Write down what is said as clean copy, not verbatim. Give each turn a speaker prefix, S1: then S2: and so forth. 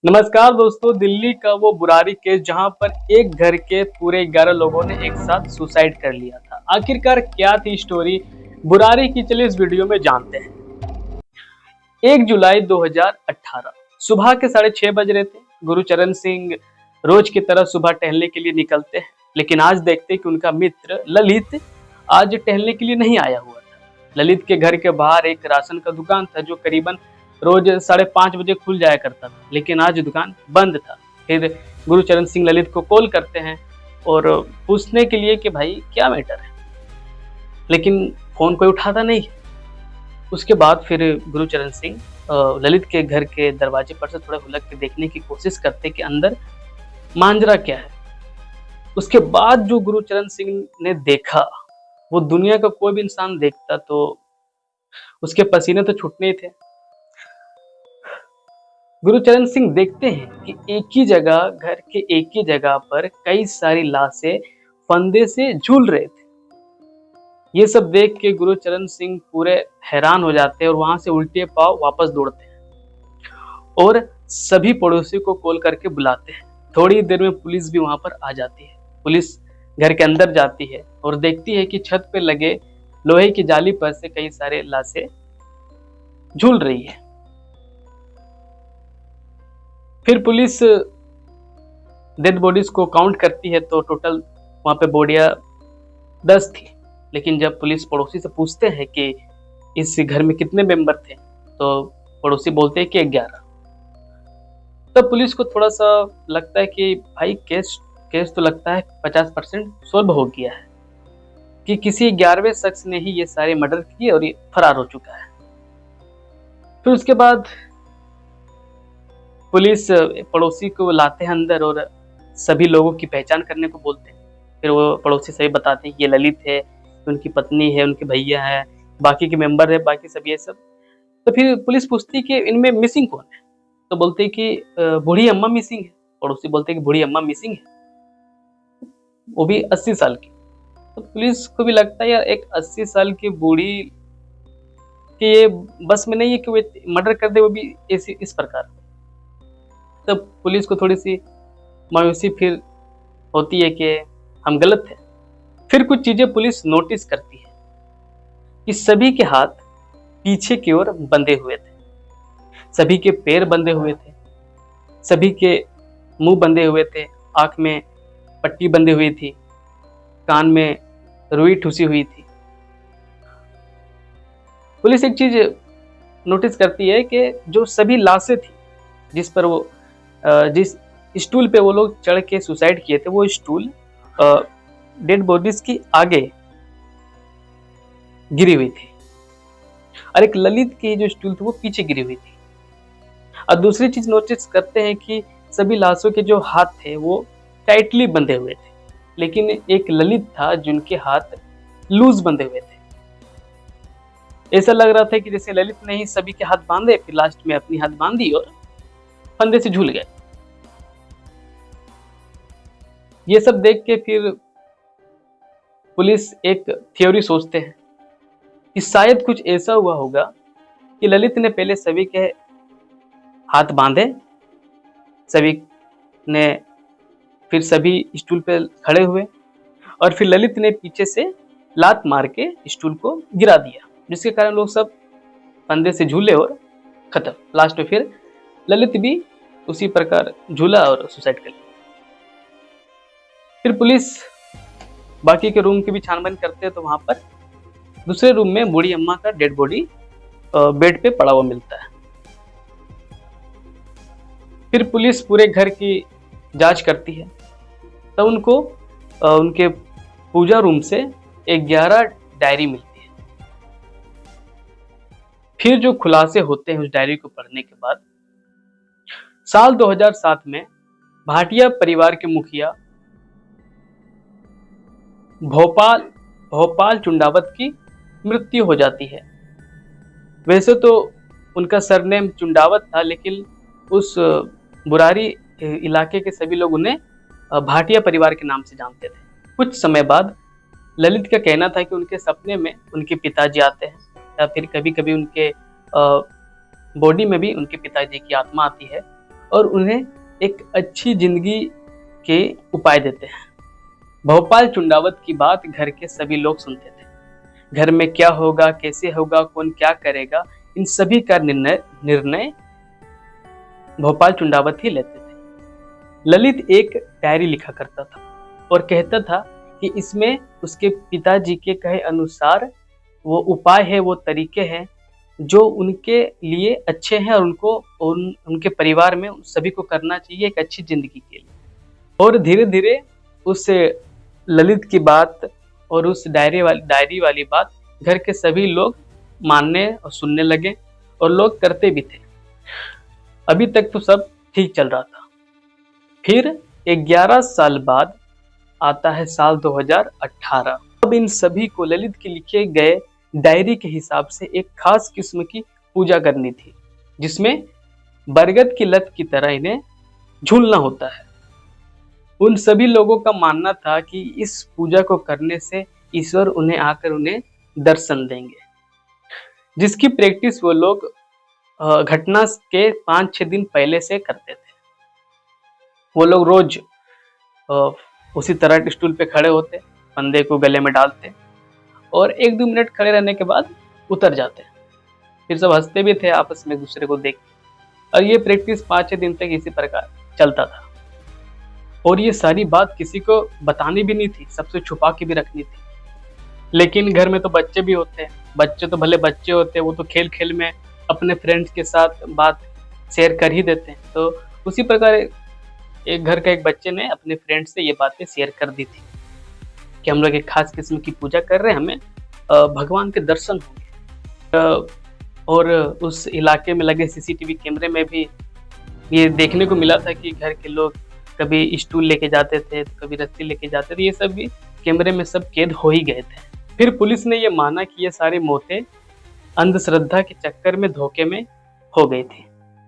S1: नमस्कार दोस्तों। दिल्ली का वो बुरारी केस जहां पर एक घर के पूरे 11 लोगों ने एक साथ सुसाइड कर लिया था। आखिरकार क्या थी स्टोरी बुरारी की, चलिए इस वीडियो में जानते हैं। 1 जुलाई 2018 सुबह के 6:30 बज रहे थे। गुरुचरण सिंह रोज की तरह सुबह टहलने के लिए निकलते हैं, लेकिन आज देखते कि उनका मित्र ललित आज टहलने के लिए नहीं आया हुआ था। ललित के घर के बाहर एक राशन का दुकान था जो करीबन रोज 5:30 बजे खुल जाया करता था, लेकिन आज दुकान बंद था। फिर गुरुचरण सिंह ललित को कॉल करते हैं और पूछने के लिए कि भाई क्या मैटर है, लेकिन फोन कोई उठाता नहीं है। उसके बाद फिर गुरुचरण सिंह ललित के घर के दरवाजे पर से थोड़ा हुलक के देखने की कोशिश करते कि अंदर मांजरा क्या है। उसके बाद जो गुरुचरण सिंह ने देखा वो दुनिया का कोई भी इंसान देखता तो उसके पसीने तो छूटने ही थे। गुरुचरण सिंह देखते हैं कि एक ही जगह, घर के एक ही जगह पर कई सारी लाशें फंदे से झूल रहे थे। ये सब देख के गुरुचरण सिंह पूरे हैरान हो जाते हैं और वहां से उल्टे पांव वापस दौड़ते हैं और सभी पड़ोसियों को कॉल करके बुलाते हैं। थोड़ी देर में पुलिस भी वहां पर आ जाती है। पुलिस घर के अंदर जाती है और देखती है कि छत पे लगे लोहे की जाली पर से कई सारे लाशें झूल रही है। फिर पुलिस डेड बॉडीज को काउंट करती है तो टोटल वहां पे बॉडियां 10 थी। लेकिन जब पुलिस पड़ोसी से पूछते हैं कि इस घर में कितने मेंबर थे तो पड़ोसी बोलते हैं कि 11। तब पुलिस को थोड़ा सा लगता है कि भाई केस तो लगता है 50% सॉल्व हो गया है कि किसी 11वें शख्स ने ही ये सारे मर्डर किए और ये फरार हो चुका है। फिर उसके बाद पुलिस पड़ोसी को लाते हैं अंदर और सभी लोगों की पहचान करने को बोलते हैं। फिर वो पड़ोसी सभी बताते हैं कि ये ललित है, उनकी पत्नी है, उनके भैया है, बाकी के मेंबर है, बाकी सब ये सब। तो फिर पुलिस पूछती है कि इनमें मिसिंग कौन है, तो बोलते हैं कि बूढ़ी अम्मा मिसिंग है। पड़ोसी बोलते हैं कि बूढ़ी अम्मा मिसिंग है, वो भी 80 साल की। तो पुलिस को भी लगता है यार एक 80 साल की बूढ़ी कि ये बस में नहीं है कि वो मर्डर कर दे, वो भी इस प्रकार। तब पुलिस को थोड़ी सी मायूसी फिर होती है कि हम गलत हैं। फिर कुछ चीजें पुलिस नोटिस करती है कि सभी के हाथ पीछे की ओर बंधे हुए थे, सभी के पैर बंधे हुए थे, सभी के मुंह बंधे हुए थे, आंख में पट्टी बंधी हुई थी, कान में रुई ठुसी हुई थी। पुलिस एक चीज नोटिस करती है कि जो सभी लाशें थी जिस पर वो जिस स्टूल पे वो लोग चढ़ के सुसाइड किए थे, वो स्टूल डेड बॉडीज की आगे गिरी हुई थी और एक ललित की जो स्टूल थी वो पीछे गिरी हुई थी। और दूसरी चीज नोटिस करते हैं कि सभी लाशों के जो हाथ थे वो टाइटली बंधे हुए थे, लेकिन एक ललित था जिनके हाथ लूज बंधे हुए थे। ऐसा लग रहा था कि जैसे ललित ने ही सभी के हाथ बांधे, फिर लास्ट में अपनी हाथ बांधी और फंदे से झूल गए। ये सब देख के फिर पुलिस एक थ्योरी सोचते हैं कि शायद कुछ ऐसा हुआ होगा कि ललित ने पहले सभी के हाथ बांधे, सभी ने फिर सभी स्टूल पे खड़े हुए और फिर ललित ने पीछे से लात मार के स्टूल को गिरा दिया, जिसके कारण लोग सब फंदे से झूले और खत्म। लास्ट में फिर ललित भी उसी प्रकार झूला और सुसाइड कर लिया। फिर पुलिस बाकी के रूम की भी छानबीन करते हैं तो वहां पर दूसरे रूम में बूढ़ी अम्मा का डेड बॉडी बेड पे पड़ा हुआ मिलता है। फिर पुलिस पूरे घर की जांच करती है तो उनको उनके पूजा रूम से 11 डायरी मिलती है। फिर जो खुलासे होते हैं उस डायरी को पढ़ने के बाद, साल 2007 में भाटिया परिवार के मुखिया भोपाल चुंडावत की मृत्यु हो जाती है। वैसे तो उनका सरनेम चुंडावत था, लेकिन उस बुरारी इलाके के सभी लोग उन्हें भाटिया परिवार के नाम से जानते थे। कुछ समय बाद ललित का कहना था कि उनके सपने में उनके पिताजी आते हैं या फिर कभी कभी उनके बॉडी में भी उनके पिताजी की आत्मा आती है और उन्हें एक अच्छी जिंदगी के उपाय देते हैं। भोपाल चुंडावत की बात घर के सभी लोग सुनते थे। घर में क्या होगा, कैसे होगा, कौन क्या करेगा, इन सभी का निर्णय भोपाल चुंडावत ही लेते थे। ललित एक डायरी लिखा करता था और कहता था कि इसमें उसके पिताजी के कहे अनुसार वो उपाय है, वो तरीके हैं जो उनके लिए अच्छे हैं और उनके परिवार में सभी को करना चाहिए एक अच्छी जिंदगी के लिए। और धीरे धीरे उस ललित की बात और उस डायरी वाली बात घर के सभी लोग मानने और सुनने लगे और लोग करते भी थे। अभी तक तो सब ठीक चल रहा था। फिर 11 साल बाद आता है साल 2018। अब इन सभी को ललित के लिखे गए डायरी के हिसाब से एक खास किस्म की पूजा करनी थी, जिसमें बरगद की लत की तरह इन्हें झूलना होता है। उन सभी लोगों का मानना था कि इस पूजा को करने से ईश्वर उन्हें आकर उन्हें दर्शन देंगे, जिसकी प्रैक्टिस वो लोग घटना के 5-6 दिन पहले से करते थे। वो लोग रोज उसी तरह स्टूल पे खड़े होते, फंदे को गले में डालते और 1-2 मिनट खड़े रहने के बाद उतर जाते। फिर सब हंसते भी थे आपस में एक दूसरे को देख। और ये प्रैक्टिस 5-6 दिन तक इसी प्रकार चलता था। और ये सारी बात किसी को बतानी भी नहीं थी, सबसे छुपा के भी रखनी थी। लेकिन घर में तो बच्चे भी होते हैं, बच्चे तो भले बच्चे होते हैं, वो तो खेल खेल में अपने फ्रेंड्स के साथ बात शेयर कर ही देते हैं। तो उसी प्रकार एक घर का एक बच्चे ने अपने फ्रेंड से ये बातें शेयर कर दी थी कि हम लोग एक खास किस्म की पूजा कर रहे हैं, हमें भगवान के दर्शन होंगे। और उस इलाके में लगे सीसीटीवी कैमरे में भी ये देखने को मिला था कि घर के लोग कभी स्टूल लेके जाते थे, कभी रस्सी लेके जाते थे। ये सब भी कैमरे में सब कैद हो ही गए थे। फिर पुलिस ने ये माना कि ये सारी मौतें अंधश्रद्धा के चक्कर में धोखे में हो गई थी।